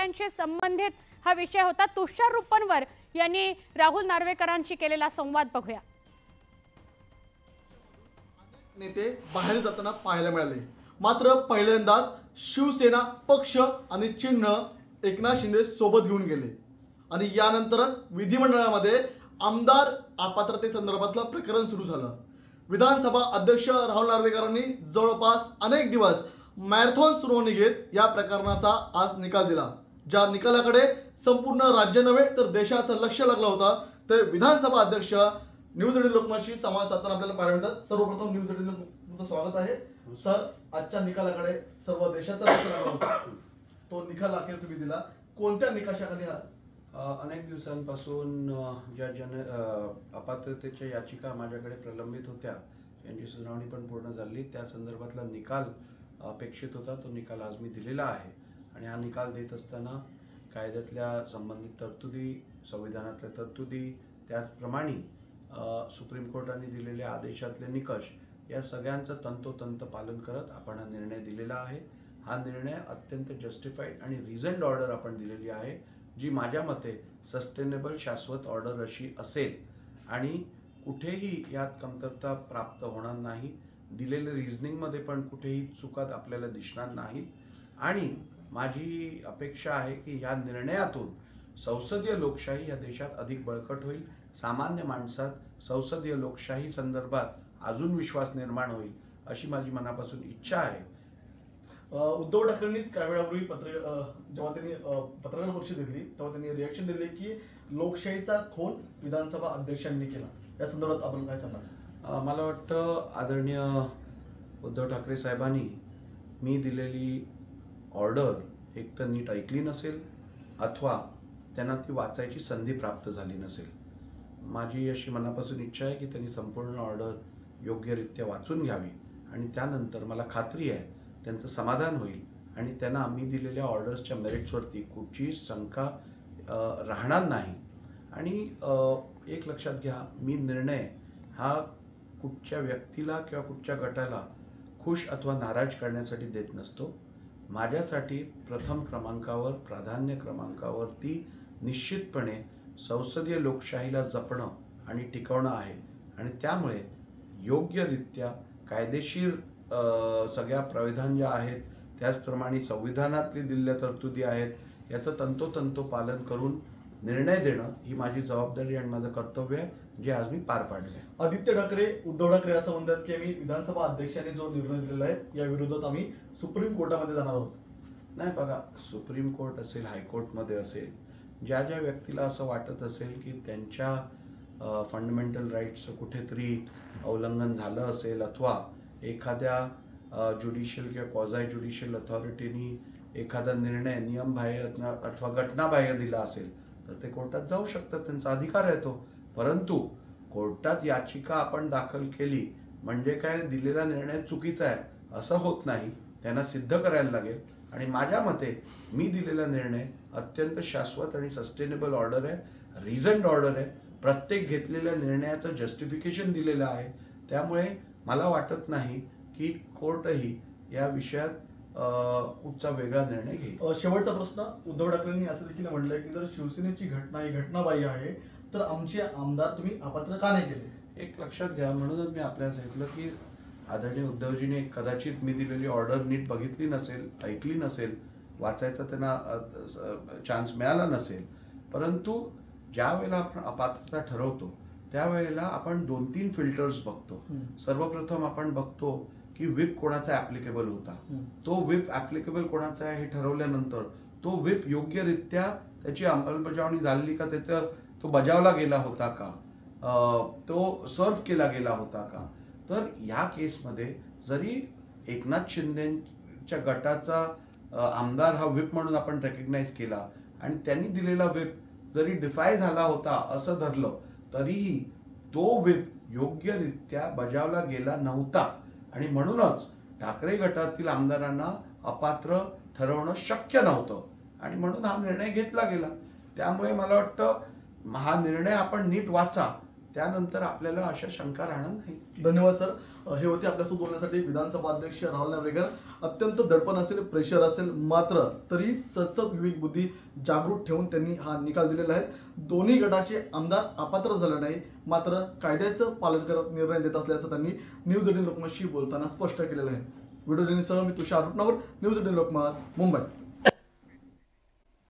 नार्वेकरांशी संबंधित हा विषय होता। तुषार रुपनवर यांनी राहुल नार्वेकरांशी केलेला संवाद बघूया। नेते बाहेर जाताना पाहायला मिळाले, मात्र पहिल्यांदाच शिवसेना पक्ष आणि चिन्ह एकनाथ शिंदे सोबत घेऊन गेले आणि यानंतरच विधिमंडळामध्ये आमदार अपात्रतेसंदर्भातलं प्रकरण सुरू झालं। विधानसभा अध्यक्ष राहुल नार्वेकरांनी जवळपास अनेक दिवस मॅरेथॉन सुनावणी घेत या प्रकरणाचा आज निकाल दिला। ज्या निकालाकडे संपूर्ण राज्य नव्हे तर देशाचं लक्ष लागलं होतं ते विधानसभा अध्यक्ष न्यूज 18 लोकमतशी संवाद साधताना आपल्याला पाहायला मिळतात। सर्वप्रथम न्यूज 18 लोकमतचं स्वागत आहे सर। आजच्या निकालाकडे सर्व देशाचं लक्ष लागलं होतं, तो निकाल अखेर तुम्ही दिला, कोणत्या निकषाखाली हा? अनेक दिवसांपासून ज्या अपात्रतेच्या याचिका माझ्याकडे प्रलंबित होत्या यांची सुनावणी पण पूर्ण झाली। त्या संदर्भातला निकाल अपेक्षित होता, तो निकाल आज मी दिलेला आहे आणि हा निकाल देत असताना कायद्यातल्या संबंधित तरतुदी, संविधानातल्या तरतुदी, त्याचप्रमाणे सुप्रीम कोर्टाने दिलेल्या आदेशातले निकष या सगळ्यांचं तंतोतंत पालन करत आपण हा निर्णय दिलेला आहे। हा निर्णय अत्यंत जस्टिफाईड आणि रिझन्ड ऑर्डर आपण दिलेली आहे, जी माझ्या मते सस्टेनेबल शाश्वत ऑर्डर अशी असेल आणि कुठेही यात कमतरता प्राप्त होणार नाही। दिलेल्या रिझनिंगमध्ये पण कुठेही चुका आपल्याला दिसणार नाहीत आणि माझी अपेक्षा आहे की या निर्णयातून संसदीय लोकशाही या देशात अधिक बळकट होईल, सामान्य माणसात संसदीय लोकशाही संदर्भात अजून विश्वास निर्माण होईल अशी माझी मनापासून इच्छा आहे। उद्धव ठाकरेंनीच काही वेळापूर्वी जेव्हा त्यांनी पत्रकार परिषद घेतली तेव्हा त्यांनी रिएक्शन दिले की लोकशाहीचा खून विधानसभा अध्यक्षांनी केला। या संदर्भात आपण काय सांगाल? मला वाटतं आदरणीय उद्धव ठाकरे साहेबांनी मी दिलेली ऑर्डर एक तर नीट ऐकली नसेल अथवा त्यांना ती वाचायची संधी प्राप्त झाली नसेल। माझी अशी मनापासून इच्छा आहे की त्यांनी संपूर्ण ऑर्डर योग्यरित्या वाचून घ्यावी आणि त्यानंतर मला खात्री आहे त्यांचं समाधान होईल आणि त्यांना मी दिलेल्या ऑर्डर्सच्या मेरिट्सवरती कुठचीही शंका राहणार नाही। आणि एक लक्षात घ्या, मी निर्णय हा कुठच्या व्यक्तीला किंवा कुठच्या गटाला खुश अथवा नाराज करण्यासाठी देत नसतो। माझ्यासाठी प्रथम क्रमांकावर, प्राधान्य क्रमांकावरती निश्चितपणे संसदीय लोकशाहीला जपणं आणि टिकवणं आहे आणि त्यामुळे योग्यरित्या कायदेशीर सगळ्या प्राविधान ज्या आहेत त्याचप्रमाणे संविधानातली दिलेल्या तरतुदी आहेत याचं तंतोतंत पालन करून निर्णय देणं ही माझी जबाबदारी आणि माझं कर्तव्य आहे, जे आज मी पार पाडले आहे। आदित्य ठाकरे, उद्धव ठाकरे असं म्हणतात की आम्ही विधानसभा अध्यक्षांनी जो निर्णय दिलेला आहे या विरोधात आम्ही सुप्रीम कोर्टामध्ये जाणार आहोत। नाही बघा, सुप्रीम कोर्ट असेल, हायकोर्टमध्ये असेल, ज्या ज्या व्यक्तीला असं वाटत असेल की त्यांच्या फंडामेंटल राईट्सचं कुठेतरी उल्लंघन झालं असेल अथवा एखाद्या ज्युडिशियल किंवा क्वाझाय ज्युडिशियल अथॉरिटीनी एखादा निर्णय नियमबाह्य अथवा घटनाबाह्य दिला असेल तर ते कोर्टात जाऊ शकतात, त्यांचा अधिकार आहे तो। परंतु कोर्टात याचिका आपण दाखल केली म्हणजे काय दिलेला निर्णय चुकीचा आहे असं होत नाही, त्यांना सिद्ध करायला लागेल। आणि माझ्या मते मी दिलेला निर्णय अत्यंत शाश्वत आणि सस्टेनेबल ऑर्डर आहे, रिझन्ड ऑर्डर आहे, प्रत्येक घेतलेल्या निर्णयाचं जस्टिफिकेशन दिलेलं आहे। त्यामुळे मला वाटत नाही की कोर्टही या विषयात कुठचा वेगळा निर्णय घेईल। शेवटचा प्रश्न, उद्धव ठाकरेंनी असं देखील म्हटलंय की जर शिवसेनेची घटना ही घटनाबाह्य आहे तर आमचे आमदार तुम्ही अपात्र का नाही केले? एक लक्षात घ्या, म्हणूनच मी आपल्याला सांगितलं की आदरणीय उद्धवजीने कदाचित मी दिलेली ऑर्डर नीट बघितली नसेल, ऐकली नसेल, वाचायचा त्यांना चान्स मिळाला नसेल। परंतु ज्या वेळेला आपण अपात्रता ठरवतो त्यावेळेला आपण 2-3 फिल्टर्स बघतो। सर्वप्रथम आपण बघतो की व्हिप कोणाचा ऍप्लिकेबल होता, तो व्हिप ऍप्लिकेबल कोणाचा आहे हे ठरवल्यानंतर तो व्हिप योग्यरित्या त्याची अंमलबजावणी झाली का, त्याचा तो बजावला गेला होता का, तो सर्व केला गेला होता का। तर या केसमध्ये जरी एकनाथ शिंदेच्या गटाचा आमदार हा व्हिप म्हणून आपण रेकग्नाइज केला आणि त्यांनी दिलेला व्हिप जरी डिफाय झाला होता असं धरलं तरीही तो व्हिप योग्यरित्या बजावला गेला नव्हता आणि म्हणूनच ठाकरे गटातील आमदारांना अपात्र ठरवणं शक्य नव्हतं आणि म्हणून हा निर्णय घेतला गेला। त्यामुळे मला वाटतं हा निर्णय आपण नीट वाचा, त्यानंतर आपल्याला अशा शंका राहणार नाही। धन्यवाद सर। हे होते आपल्यासोबत बोलण्यासाठी विधानसभा अध्यक्ष राहुल नार्वेकर। अत्यंत दडपण असेल, प्रेशर असेल, मात्र तरी सतत विवेक बुद्धी जागृत ठेवून त्यांनी हा निकाल दिलेला आहे. दोन्ही गटाचे आमदार अपात्र झाले नाही, मात्र कायद्याचं पालन करत निर्णय देत असल्याचं त्यांनी न्यूज 18 लोकमतशी बोलताना स्पष्ट केलेलं आहे. व्हिडिओ जर्नलिस्टसह मी तुषार रुपनावर, न्यूज 18 लोकमत, मुंबई.